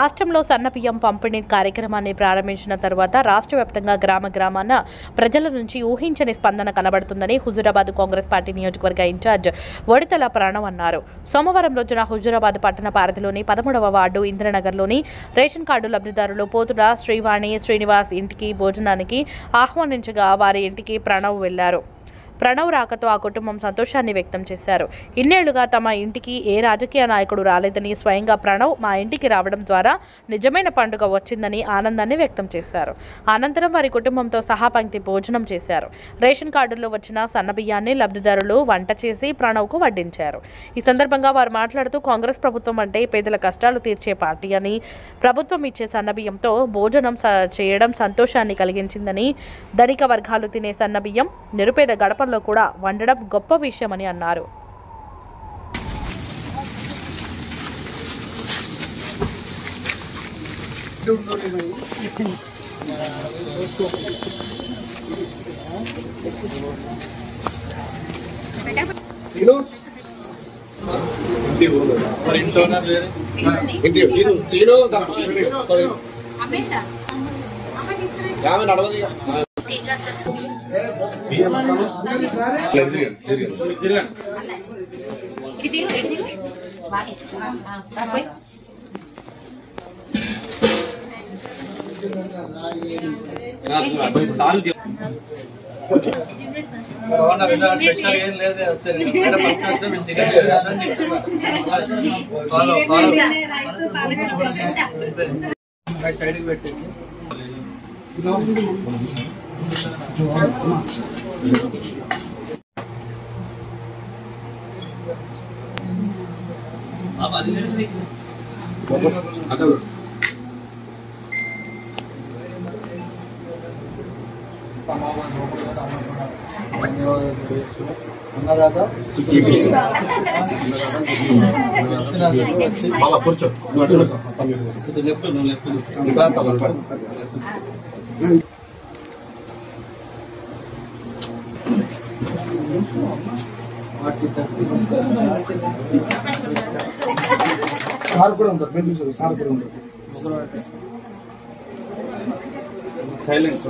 రాష్ట్రంలో సన్నబియ్యం పంపిణీ కార్యక్రమాన్ని ప్రారంభించిన తర్వాత రాష్ట్ర వ్యాప్తంగా గ్రామాన ప్రజల నుంచి ఊహించని స్పందన కనబడుతుందని హుజూరాబాద్ కాంగ్రెస్ పార్టీ నియోజకవర్గ ఇన్ఛార్జ్ వడితల ప్రణవ్ అన్నారు. సోమవారం రోజున హుజూరాబాద్ పట్టణ పరిధిలోని 13వ వార్డు ఇంద్రనగర్లోని రేషన్ కార్డు లబ్ధిదారులు పోతుల శ్రీవాణి శ్రీనివాస్ ఇంటికి భోజనానికి ఆహ్వానించగా వారి ఇంటికి ప్రణవ్ వెళ్లారు. ప్రణవ్ రాకతో ఆ కుటుంబం సంతోషాన్ని వ్యక్తం చేశారు. ఇన్నేళ్లుగా తమ ఇంటికి ఏ రాజకీయ నాయకుడు రాలేదని స్వయంగా ప్రణవ్ మా ఇంటికి రావడం ద్వారా నిజమైన పండుగ వచ్చిందని ఆనందాన్ని వ్యక్తం చేశారు. అనంతరం వారి కుటుంబంతో సహా పంక్తి భోజనం చేశారు. రేషన్ కార్డుల్లో వచ్చిన సన్నబియ్యాన్ని లబ్ధిదారులు వంట చేసి ప్రణవ్కు వడ్డించారు. ఈ సందర్భంగా వారు మాట్లాడుతూ కాంగ్రెస్ ప్రభుత్వం అంటే పేదల కష్టాలు తీర్చే పార్టీ అని, ప్రభుత్వం ఇచ్చే సన్నబియ్యంతో భోజనం చేయడం సంతోషాన్ని కలిగించిందని, ధనిక వర్గాలు తినే సన్నబియ్యం నిరుపేద గడప కూడా వండడం గొప్ప విషయమని అన్నారు. సార్ కూడా ఉంటారు, పెళ్లి సార్ కూడా ఉంటారు. సైలెంట్